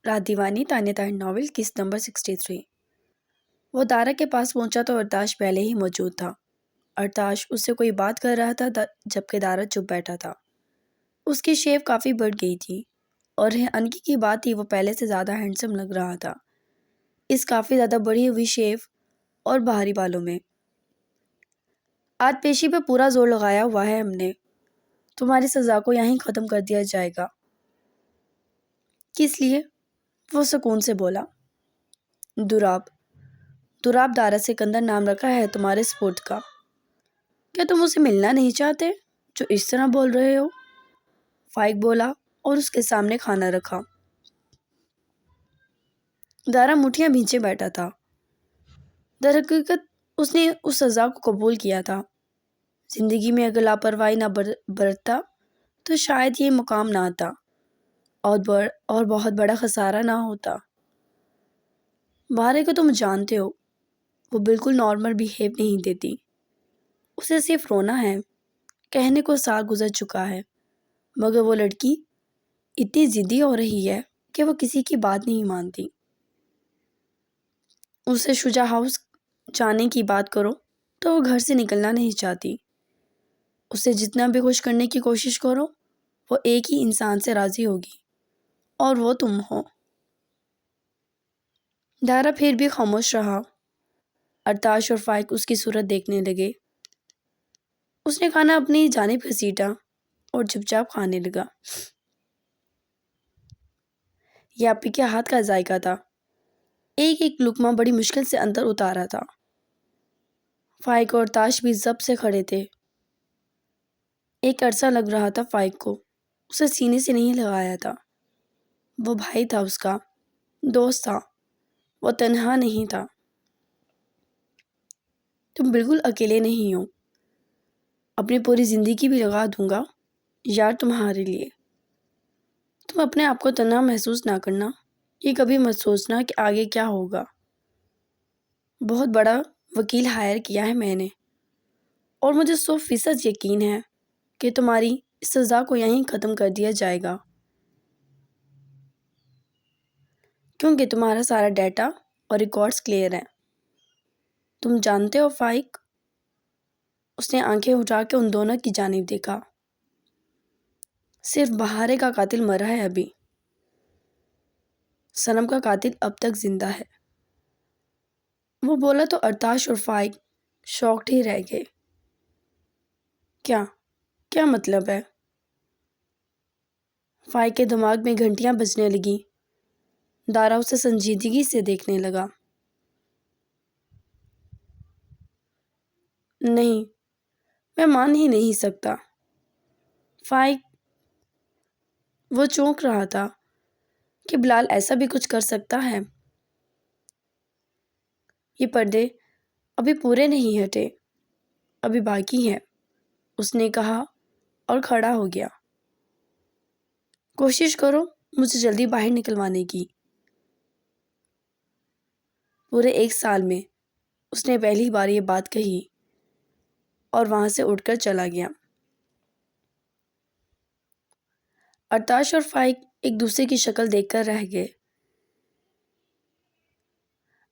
رات دیوانی تانیہ طاہر ناول قسط نمبر 63۔ وہ دارا کے پاس پہنچا تو ارتاش پہلے ہی موجود تھا۔ ارتاش اس سے کوئی بات کر رہا تھا جبکہ دارا چپ بیٹھا تھا۔ اس کی شیو کافی بڑھ گئی تھی اور انکی کی بات تھی وہ پہلے سے زیادہ ہینڈسم لگ رہا تھا اس کافی زیادہ بڑھی ہوئی شیو اور بھاری بالوں میں۔ آج پیشی پہ پورا زور لگایا ہوا ہے ہم نے، تمہاری سزا کو یہیں ختم کر دیا جائے گا۔ کس لیے؟ وہ سکون سے بولا۔ دوراب دارا سکندر نام رکھا ہے تمہارے سپورٹ کا۔ کیا تم اسے ملنا نہیں چاہتے جو اس طرح بول رہے ہو؟ فائق بولا اور اس کے سامنے کھانا رکھا۔ دارا مٹھیاں بھینچے بیٹھا تھا۔ در حقیقت اس نے اس سزا کو قبول کیا تھا۔ زندگی میں اگر لاپرواہی نہ برتتا تو شاید یہ مقام نہ آتا اور بہت بڑا خسارہ نہ ہوتا۔ بارے کو تم جانتے ہو، وہ بالکل نارمل بیہیو نہیں دیتی۔ اسے صرف رونا ہے۔ کہنے کو سال گزر چکا ہے مگر وہ لڑکی اتنی ضدی ہو رہی ہے کہ وہ کسی کی بات نہیں مانتی۔ اسے شجاع ہاؤس جانے کی بات کرو تو وہ گھر سے نکلنا نہیں چاہتی۔ اسے جتنا بھی خوش کرنے کی کوشش کرو وہ ایک ہی انسان سے راضی ہوگی اور وہ تم ہو۔ دارا پھر بھی خاموش رہا۔ ارتاش اور فائق اس کی صورت دیکھنے لگے۔ اس نے کھانا اپنی جانب گھسیٹا اور چپ چاپ کھانے لگا۔ یہ آپی کے ہاتھ کا ذائقہ تھا۔ ایک ایک لقمہ بڑی مشکل سے اندر اتارا تھا۔ فائق اور ارتاش بھی ضبط سے کھڑے تھے۔ ایک عرصہ لگ رہا تھا فائق کو، اسے سینے سے نہیں لگایا تھا۔ وہ بھائی تھا اس کا، دوست تھا، وہ تنہا نہیں تھا۔ تم بالکل اکیلے نہیں ہو، اپنی پوری زندگی بھی لگا دوں گا یار تمہارے لیے۔ تم اپنے آپ کو تنہا محسوس نہ کرنا، یہ کبھی مت سوچنا کہ آگے کیا ہوگا۔ بہت بڑا وکیل ہائر کیا ہے میں نے اور مجھے 100% یقین ہے کہ تمہاری اس سزا کو یہیں ختم کر دیا جائے گا، کیونکہ تمہارا سارا ڈیٹا اور ریکارڈز کلیئر ہیں۔ تم جانتے ہو فائق؟ اس نے آنکھیں اٹھا کے ان دونوں کی جانب دیکھا۔ صرف بہارے کا قاتل مرا ہے ابھی، صنم کا قاتل اب تک زندہ ہے۔ وہ بولا تو ارتاش اور فائق شاکڈ ہی رہ گئے۔ کیا مطلب ہے؟ فائق کے دماغ میں گھنٹیاں بجنے لگی۔ دارا اسے سنجیدگی سے دیکھنے لگا۔ نہیں، میں مان ہی نہیں سکتا۔ فائق وہ چونک رہا تھا کہ بلال ایسا بھی کچھ کر سکتا ہے۔ یہ پردے ابھی پورے نہیں ہٹے، ابھی باقی ہے، اس نے کہا اور کھڑا ہو گیا۔ کوشش کرو مجھے جلدی باہر نکلوانے کی۔ پورے 1 سال میں اس نے پہلی بار یہ بات کہی اور وہاں سے اٹھ کر چلا گیا۔ ارتاش اور فائق ایک دوسرے کی شکل دیکھ کر رہ گئے۔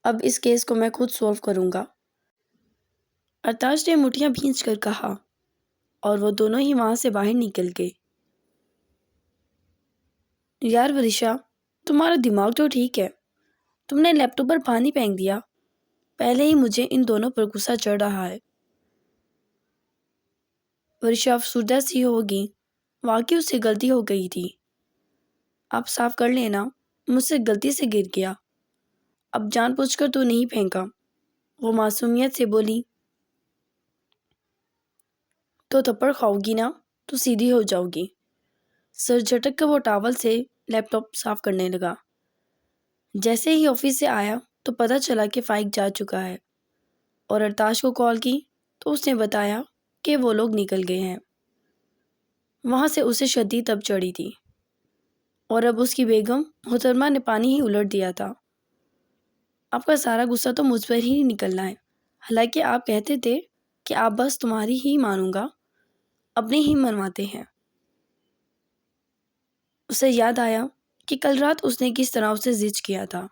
اب اس کیس کو میں خود سولو کروں گا، ارتاش نے مٹھیاں بھینچ کر کہا اور وہ دونوں ہی وہاں سے باہر نکل گئے۔ یار ورشا، تمہارا دماغ تو ٹھیک ہے، تم نے لیپ ٹاپ پر پانی پھینک دیا، پہلے ہی مجھے ان دونوں پر غصہ چڑھ رہا ہے۔ ورشا افسردہ سی ہوگی، واقعی اس سے غلطی ہو گئی تھی، آپ صاف کر لینا، مجھ سے غلطی سے گر گیا، اب جان بوجھ کر تو نہیں پھینکا۔ وہ معصومیت سے بولی۔ تو تھپڑ کھاؤ گی نا تو سیدھی ہو جاؤ گی۔ سر جھٹک کر وہ ٹاول سے لیپ ٹاپ صاف کرنے لگا۔ جیسے ہی آفس سے آیا تو پتہ چلا کہ فائق جا چکا ہے اور ارتاش کو کال کی تو اس نے بتایا کہ وہ لوگ نکل گئے ہیں۔ وہاں سے اسے شدید تب چڑھی تھی اور اب اس کی بیگم محترمہ نے پانی ہی الٹ دیا تھا۔ آپ کا سارا غصہ تو مجھ پر ہی نکلنا ہے، حالانکہ آپ کہتے تھے کہ آپ بس تمہاری ہی مانوں گا، اپنی ہی منواتے ہیں۔ اسے یاد آیا کہ کل رات اس نے کس طرح اسے زج کیا تھا.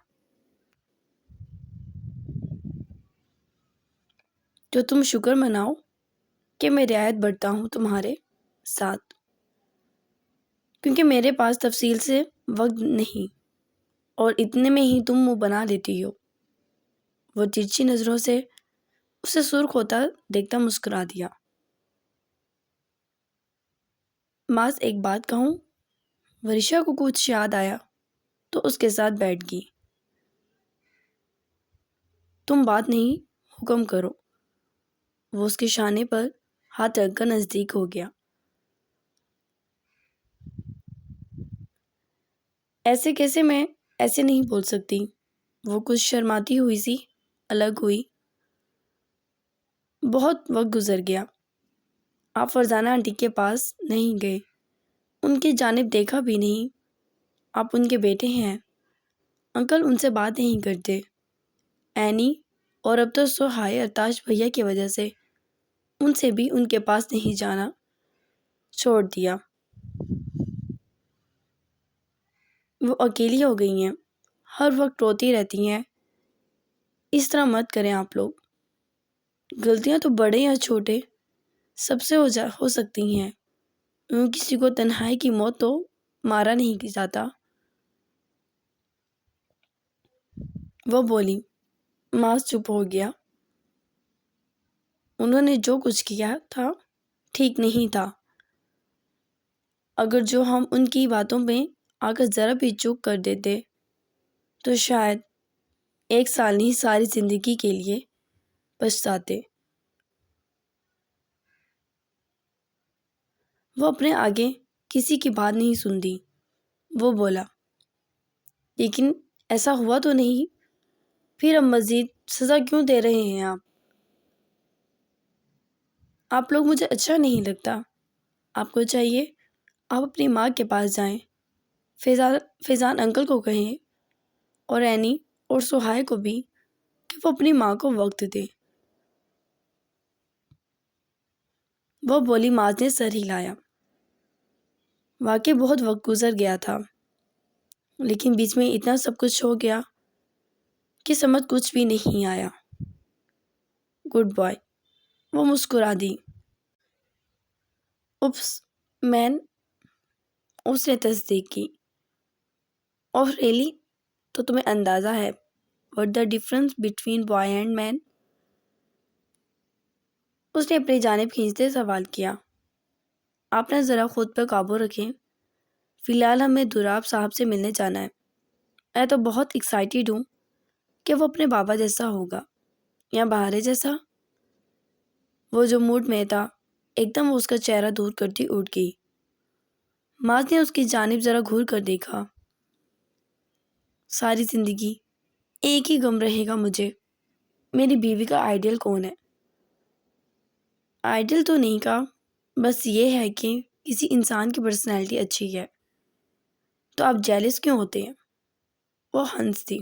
تو تم شکر مناؤ کہ میں رعایت برتا ہوں تمہارے ساتھ، کیونکہ میرے پاس تفصیل سے وقت نہیں اور اتنے میں ہی تم منہ بنا لیتی ہو. وہ ترچھی نظروں سے اسے سرخ ہوتا دیکھتا مسکرا دیا. معاذ ایک بات کہوں؟ ورشا کو کچھ یاد آیا تو اس کے ساتھ بیٹھ گئی. تم بات نہیں، حکم کرو. وہ اس کے شانے پر ہاتھ رکھ کر نزدیک ہو گیا. ایسے کیسے؟ میں ایسے نہیں بول سکتی. وہ کچھ شرماتی ہوئی سی الگ ہوئی. بہت وقت گزر گیا. آپ فرزانہ آنٹی کے پاس نہیں گئے، ان کی جانب دیکھا بھی نہیں. آپ ان کے بیٹے ہیں. انکل ان سے بات نہیں کرتے. اینی اور اب تو سہائے ارتاش بھیا کی وجہ سے ان سے بھی ان کے پاس نہیں جانا چھوڑ دیا. وہ اکیلی ہو گئی ہیں، ہر وقت روتی رہتی ہیں. اس طرح مت کریں آپ لوگ. غلطیاں تو بڑے یا چھوٹے سب سے ہو سکتی ہیں. کسی کو تنہائی کی موت تو مارا نہیں جاتا. وہ بولی. معاذ چپ ہو گیا. انہوں نے جو کچھ کیا تھا ٹھیک نہیں تھا. اگر جو ہم ان کی باتوں میں آ کر ذرا بھی چوک کر دیتے تو شاید 1 سال نہیں ساری زندگی کے لیے پچھتاتے. وہ اپنے آگے کسی کی بات نہیں سنتی. وہ بولا. لیکن ایسا ہوا تو نہیں؟ پھر اب مزید سزا کیوں دے رہے ہیں آپ؟ آپ لوگ مجھے اچھا نہیں لگتا. آپ کو چاہیے آپ اپنی ماں کے پاس جائیں. فیضان انکل کو کہیں اور اینی اور سہائے کو بھی کہ وہ اپنی ماں کو وقت دے. وہ بولی. معاذ نے سر ہلایا. واقعی بہت وقت گزر گیا تھا، لیکن بیچ میں اتنا سب کچھ ہو گیا کہ سمجھ کچھ بھی نہیں آیا. Goodbye. وہ مسکرا دی. Oops man. اس نے تصدیق کی. Oh really? تو تمہیں اندازہ ہے what the difference between boy and man? اس نے اپنی جانب کھینچتے سوال کیا. آپ نے ذرا خود پر قابو رکھیں. فی الحال ہمیں دوراب صاحب سے ملنے جانا ہے. میں تو بہت ایکسائٹیڈ ہوں کہ وہ اپنے بابا جیسا ہوگا یا بہارے جیسا. وہ جو موڈ میں تھا ایک دم وہ اس کا چہرہ دور کرتی اٹھ گئی. معاذ نے اس کی جانب ذرا گھور کر دیکھا. ساری زندگی ایک ہی غم رہے گا مجھے. میری بیوی کا آئیڈیل کون ہے؟ آئیڈیل تو نہیں کہا، بس یہ ہے کہ کسی انسان کی پرسنالٹی اچھی ہے تو آپ جیلس کیوں ہوتے ہیں؟ وہ ہنس دی.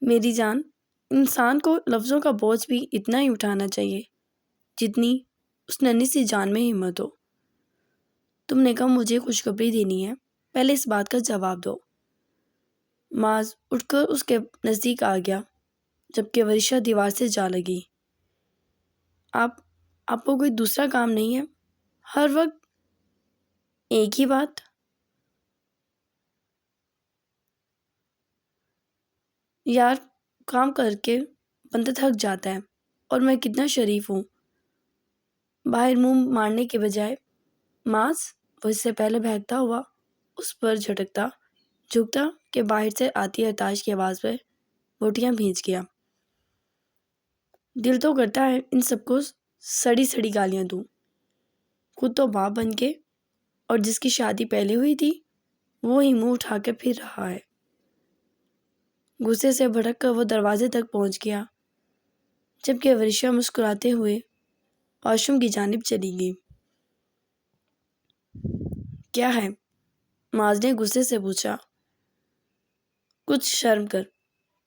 میری جان، انسان کو لفظوں کا بوجھ بھی اتنا ہی اٹھانا چاہیے جتنی اس ننھی سی جان میں ہمت ہو. تم نے کہا مجھے خوشخبری دینی ہے، پہلے اس بات کا جواب دو. معاذ اٹھ کر اس کے نزدیک آ گیا جبکہ ورشا دیوار سے جا لگی. آپ کو کوئی دوسرا کام نہیں ہے؟ ہر وقت ایک ہی بات؟ یار کام کر کے بندہ تھک جاتا ہے، اور میں کتنا شریف ہوں. باہر منہ مارنے کے بجائے. معاذ. وہ اس سے پہلے بہکتا ہوا اس پر جھٹکتا جھکتا کہ باہر سے آتی ارتاش کی آواز پہ بوٹیاں بھیج گیا. دل تو کرتا ہے ان سب کو سڑی سڑی گالیاں دوں. خود تو باپ بن کے، اور جس کی شادی پہلے ہوئی تھی وہی منہ اٹھا کے پھر رہا ہے. غصے سے بھڑک کر وہ دروازے تک پہنچ گیا جبکہ ورشا مسکراتے ہوئے واش روم کی جانب چلی گئی. کیا ہے؟ معاذ نے غصے سے پوچھا. کچھ شرم کر.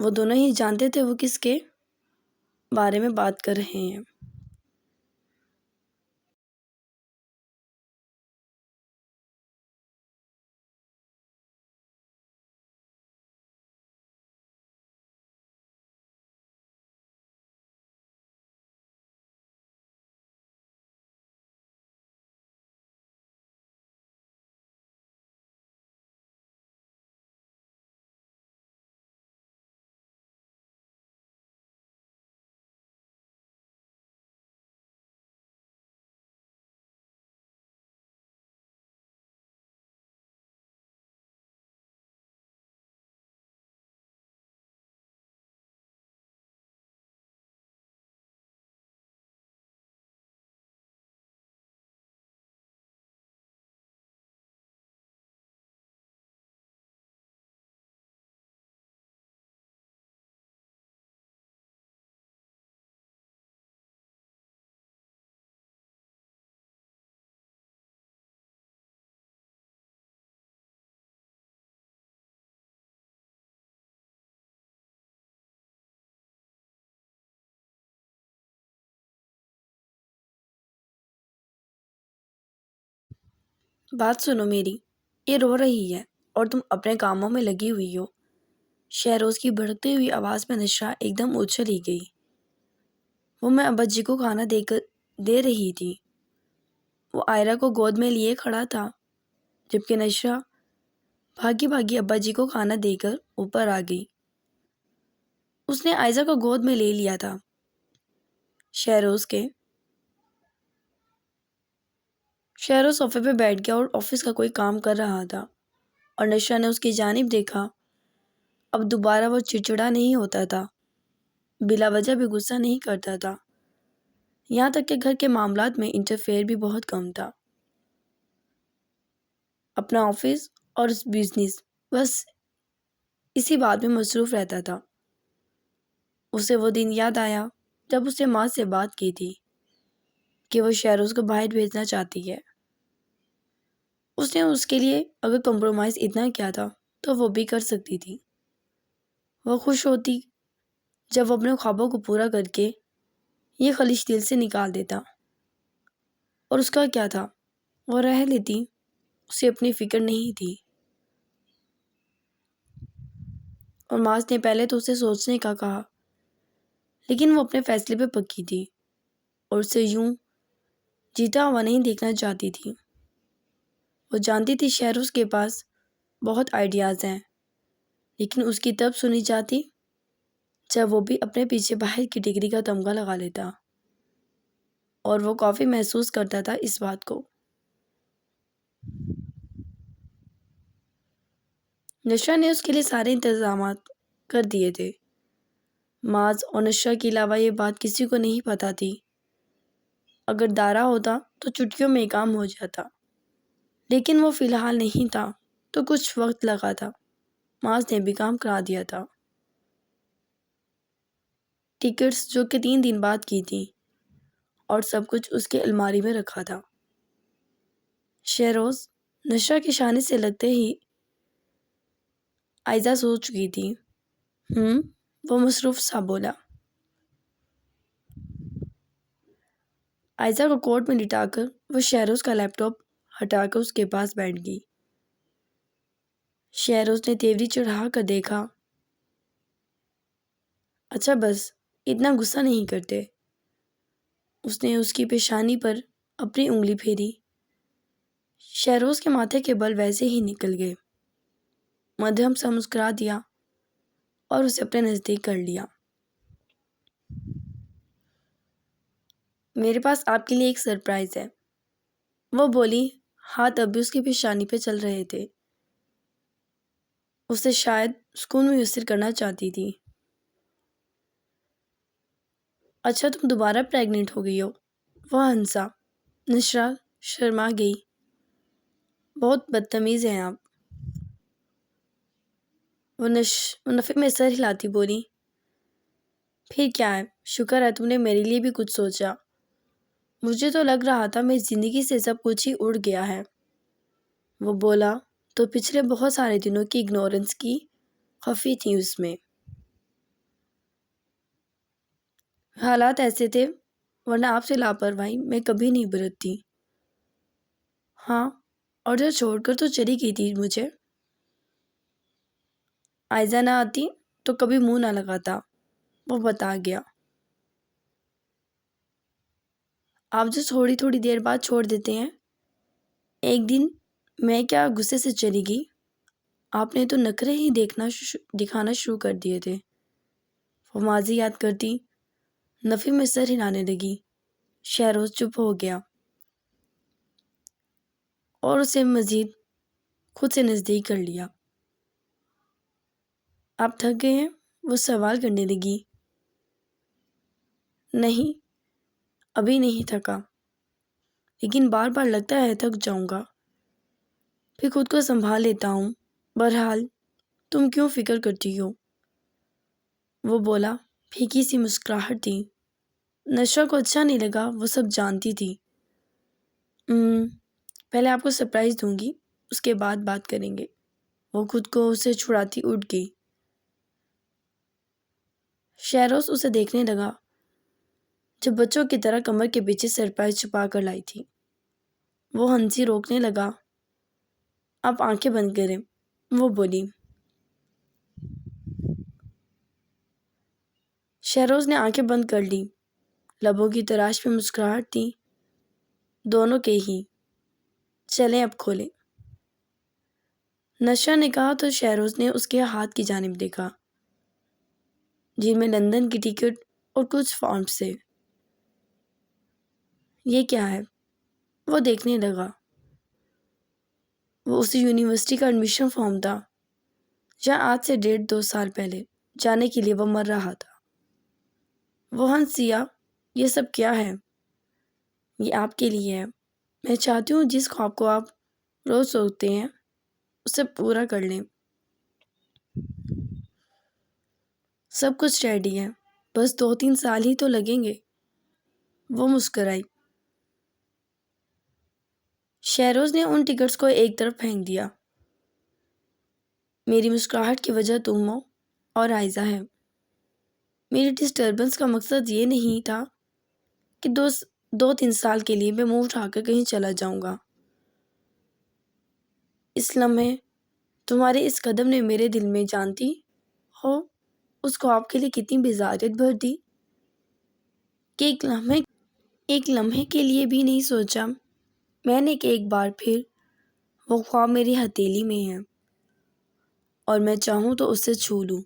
وہ دونوں ہی جانتے تھے وہ کس کے بارے میں بات کر رہے ہیں. بات سنو میری، یہ رو رہی ہے اور تم اپنے کاموں میں لگی ہوئی ہو۔ شہروز کی بھڑکتی ہوئی آواز میں نشرہ ایک دم اچھل ہی گئی۔ وہ میں ابا جی کو کھانا دے رہی تھی۔ وہ آئرہ کو گود میں لیے کھڑا تھا جبکہ نشرہ بھاگی بھاگی ابا جی کو کھانا دے کر اوپر آ گئی۔ اس نے آئزہ کو گود میں لے لیا تھا۔ شہروز صوفے پہ بیٹھ گیا اور آفس کا کوئی کام کر رہا تھا اور نشرہ نے اس کی جانب دیکھا۔ اب دوبارہ وہ چڑچڑا نہیں ہوتا تھا، بلا وجہ بھی غصہ نہیں کرتا تھا، یہاں تک کہ گھر کے معاملات میں انٹرفیئر بھی بہت کم تھا۔ اپنا آفس اور بزنس، بس اسی بات میں مصروف رہتا تھا۔ اسے وہ دن یاد آیا جب اس نے ماں سے بات کی تھی کہ وہ شہروز کو باہر بھیجنا چاہتی ہے۔ اس نے اس کے لیے اگر کمپرومائز اتنا کیا تھا تو وہ بھی کر سکتی تھی۔ وہ خوش ہوتی جب وہ اپنے خوابوں کو پورا کر کے یہ خلیج دل سے نکال دیتا، اور اس کا کیا تھا، وہ رہ لیتی، اسے اپنی فکر نہیں تھی۔ اور ماس نے پہلے تو اسے سوچنے کا کہا، لیکن وہ اپنے فیصلے پہ پکی تھی اور اسے یوں جیتا ہوا نہیں دیکھنا چاہتی تھی۔ وہ جانتی تھی شہروز کے پاس بہت آئیڈیاز ہیں، لیکن اس کی تب سنی جاتی جب وہ بھی اپنے پیچھے باہر کی ڈگری کا تمغہ لگا لیتا، اور وہ کافی محسوس کرتا تھا اس بات کو۔ نشرہ نے اس کے لیے سارے انتظامات کر دیے تھے۔ معاذ اور نشرہ کے علاوہ یہ بات کسی کو نہیں پتہ تھی۔ اگر دارا ہوتا تو چٹکیوں میں کام ہو جاتا، لیکن وہ فی الحال نہیں تھا تو کچھ وقت لگا تھا۔ معاذ نے بھی کام کرا دیا تھا۔ ٹکٹس جو کہ 3 دن بعد کی تھی، اور سب کچھ اس کے الماری میں رکھا تھا۔ شہروز نشرہ کے شانے سے لگتے ہی آئزہ سو چکی تھی۔ وہ مصروف سا بولا۔ آئزہ کو کوٹ میں لٹا کر وہ شہروز کا لیپ ٹاپ ہٹا کر اس کے پاس بیٹھ گئی۔ شہروز نے تیوری چڑھا کر دیکھا۔ اچھا بس، اتنا غصہ نہیں کرتے۔ اس نے اس کی پیشانی پر اپنی انگلی پھیری۔ شہروز کے ماتھے کے بل ویسے ہی نکل گئے۔ مدھم سا مسکرا دیا اور اسے اپنے نزدیک کر لیا۔ میرے پاس آپ کے لیے ایک سرپرائز ہے، وہ بولی، ہاتھ اب بھی اس کی پیشانی پہ چل رہے تھے۔ اسے شاید سکون میسر کرنا چاہتی تھی۔ اچھا تم دوبارہ پریگننٹ ہو گئی ہو؟ وہ ہنسا۔ نشرہ شرما گئی۔ بہت بدتمیز ہیں آپ۔ وہ نفے میں سر ہلاتی بولی، پھر کیا ہے، شکر ہے تم نے میرے لیے بھی کچھ سوچا۔ مجھے تو لگ رہا تھا میری زندگی سے سب کچھ ہی اڑ گیا ہے۔ وہ بولا تو پچھلے بہت سارے دنوں کی اگنورنس کی خفی تھی اس میں۔ حالات ایسے تھے، ورنہ آپ سے لاپرواہی میں کبھی نہیں برتتی۔ ہاں، اور جو چھوڑ کر تو چلی گئی تھی مجھے۔ آئزہ نہ آتی تو کبھی منہ نہ لگاتا، وہ بتا گیا۔ آپ جو تھوڑی تھوڑی دیر بعد چھوڑ دیتے ہیں۔ ایک دن میں کیا غصے سے چلی گئی، آپ نے تو نخرے ہی دکھانا شروع کر دیے تھے۔ وہ ماضی یاد کرتی نفی میں سر ہلانے لگی۔ شہروز چپ ہو گیا اور اسے مزید خود سے نزدیک کر لیا۔ آپ تھک گئے ہیں؟ وہ سوال کرنے لگی۔ نہیں، ابھی نہیں تھکا، لیکن بار بار لگتا ہے تھک جاؤں گا، پھر خود کو سنبھال لیتا ہوں۔ بہرحال تم کیوں فکر کرتی ہو؟ وہ بولا۔ پھیکی سی مسکراہٹ تھی۔ نشرہ کو اچھا نہیں لگا، وہ سب جانتی تھی۔ پہلے آپ کو سرپرائز دوں گی، اس کے بعد بات کریں گے۔ وہ خود کو اسے چھڑاتی اٹھ گئی۔ شہروز اسے دیکھنے لگا جو بچوں کی طرح کمر کے پیچھے سرپرائز چھپا کر لائی تھی۔ وہ ہنسی روکنے لگا آپ آنکھیں بند کریں، وہ بولی۔ شہروز نے آنکھیں بند کر لی، لبوں کی تراش میں مسکراہٹ تھی دونوں کے ہی۔ چلیں اب کھولیں۔ نشا نے کہا تو شہروز نے اس کے ہاتھ کی جانب دیکھا جن میں لندن کی ٹکٹ اور کچھ فارمز تھے۔ یہ کیا ہے؟ وہ دیکھنے لگا۔ وہ اسی یونیورسٹی کا ایڈمیشن فارم تھا جہاں آج سے 1.5-2 سال پہلے جانے کے لیے وہ مر رہا تھا۔ وہ ہنسیا، یہ سب کیا ہے؟ یہ آپ کے لیے ہے۔ میں چاہتی ہوں جس خواب کو آپ روز سوچتے ہیں اسے پورا کر لیں۔ سب کچھ ریڈی ہے، بس 2-3 سال ہی تو لگیں گے۔ وہ مسکرائی۔ شہروز نے ان ٹکٹس کو ایک طرف پھینک دیا۔ میری مسکراہٹ کی وجہ تم ہو اور عائزہ ہے۔ میری ڈسٹربنس کا مقصد یہ نہیں تھا کہ 2-3 سال کے لیے میں منہ اٹھا کر کہیں چلا جاؤں گا۔ اس لمحے تمہارے اس قدم نے میرے دل میں جانتی ہو اس کو آپ کے لیے کتنی بزاریت بھر دی کہ ایک لمحے کے لیے بھی نہیں سوچا میں نے کہ ایک بار پھر وہ خواب میری ہتھیلی میں ہے اور میں چاہوں تو اسے چھو لوں،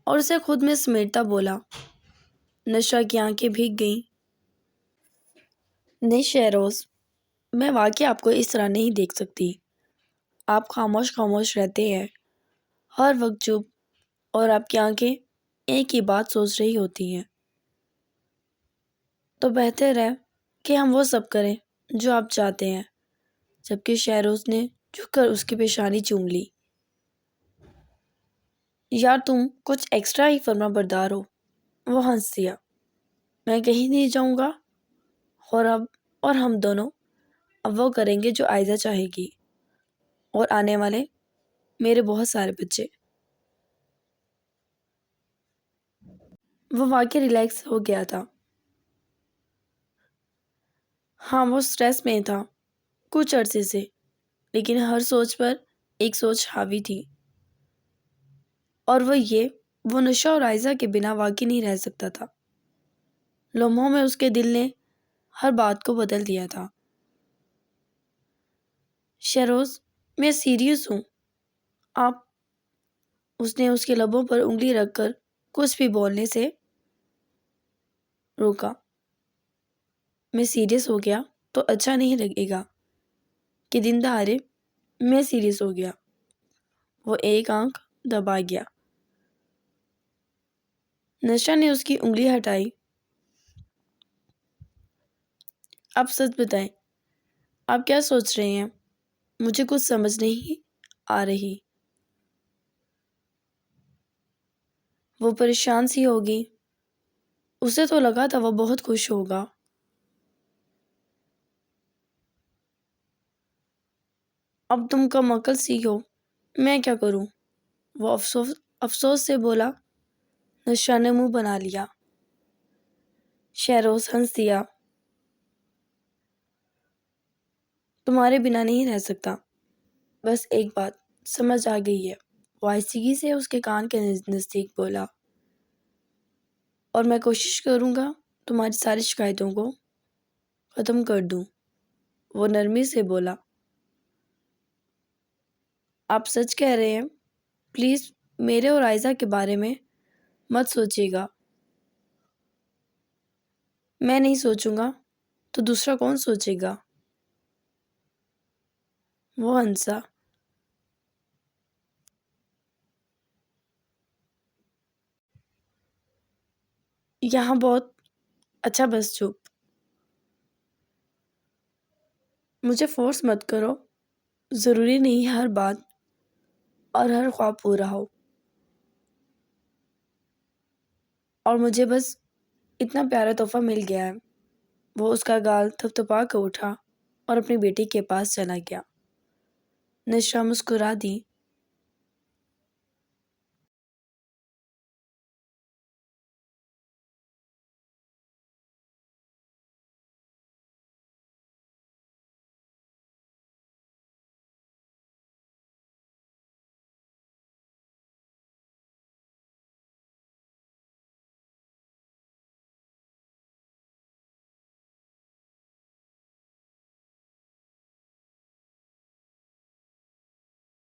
اور اسے خود میں سمیٹتا بولا۔ نشا کی آنکھیں بھیگ گئیں۔ نہیں شہروز، میں واقعی آپ کو اس طرح نہیں دیکھ سکتی۔ آپ خاموش رہتے ہیں، ہر وقت چپ، اور آپ کی آنکھیں ایک ہی بات سوچ رہی ہوتی ہیں۔ تو بہتر ہے کہ ہم وہ سب کریں جو آپ چاہتے ہیں۔ جبکہ شہروز نے جھک کر اس کی پیشانی چوم لی۔ یار تم کچھ ایکسٹرا ہی فرما بردار ہو۔ وہ ہنس دیا۔ میں کہیں نہیں جاؤں گا، اور ہم دونوں اب وہ کریں گے جو عائزہ چاہے گی، اور آنے والے میرے بہت سارے بچے۔ وہ واقعی ریلیکس ہو گیا تھا۔ ہاں وہ سٹریس میں تھا کچھ عرصے سے، لیکن ہر سوچ پر ایک سوچ حاوی تھی، اور وہ نشا اور عائزہ کے بنا واقعی نہیں رہ سکتا تھا۔ لمحوں میں اس کے دل نے ہر بات کو بدل دیا تھا۔ شہروز، میں سیریس ہوں۔ اس نے اس کے لبوں پر انگلی رکھ کر کچھ بھی بولنے سے روکا۔ میں سیریس ہو گیا تو اچھا نہیں لگے گا کہ دن دہاڑے میں سیریس ہو گیا۔ وہ ایک آنکھ دبا گیا۔ نشا نے اس کی انگلی ہٹائی۔ آپ سچ بتائیں، آپ کیا سوچ رہے ہیں؟ مجھے کچھ سمجھ نہیں آ رہی۔ وہ پریشان سی ہوگی۔ اسے تو لگا تھا وہ بہت خوش ہوگا۔ اب تم کم عقل سی ہو، میں کیا کروں؟ وہ افسوس سے بولا۔ نشا نے منہ بنا لیا۔ شہروز ہنس دیا۔ تمہارے بنا نہیں رہ سکتا، بس ایک بات سمجھ آ گئی ہے۔ وہ آہستگی سے اس کے کان کے نزدیک بولا۔ اور میں کوشش کروں گا تمہاری ساری شکایتوں کو ختم کر دوں۔ وہ نرمی سے بولا۔ آپ سچ کہہ رہے ہیں؟ پلیز میرے اور عائزہ کے بارے میں مت سوچیے گا۔ میں نہیں سوچوں گا تو دوسرا کون سوچے گا؟ وہ ہنسا۔ یہاں بہت اچھا، بس چپ۔ مجھے فورس مت کرو، ضروری نہیں ہر بات اور ہر خواب پورا ہو، اور مجھے بس اتنا پیارا تحفہ مل گیا ہے۔ وہ اس کا گال تھپتھپا کر اٹھا اور اپنی بیٹی کے پاس چلا گیا۔ نشا مسکرا دی۔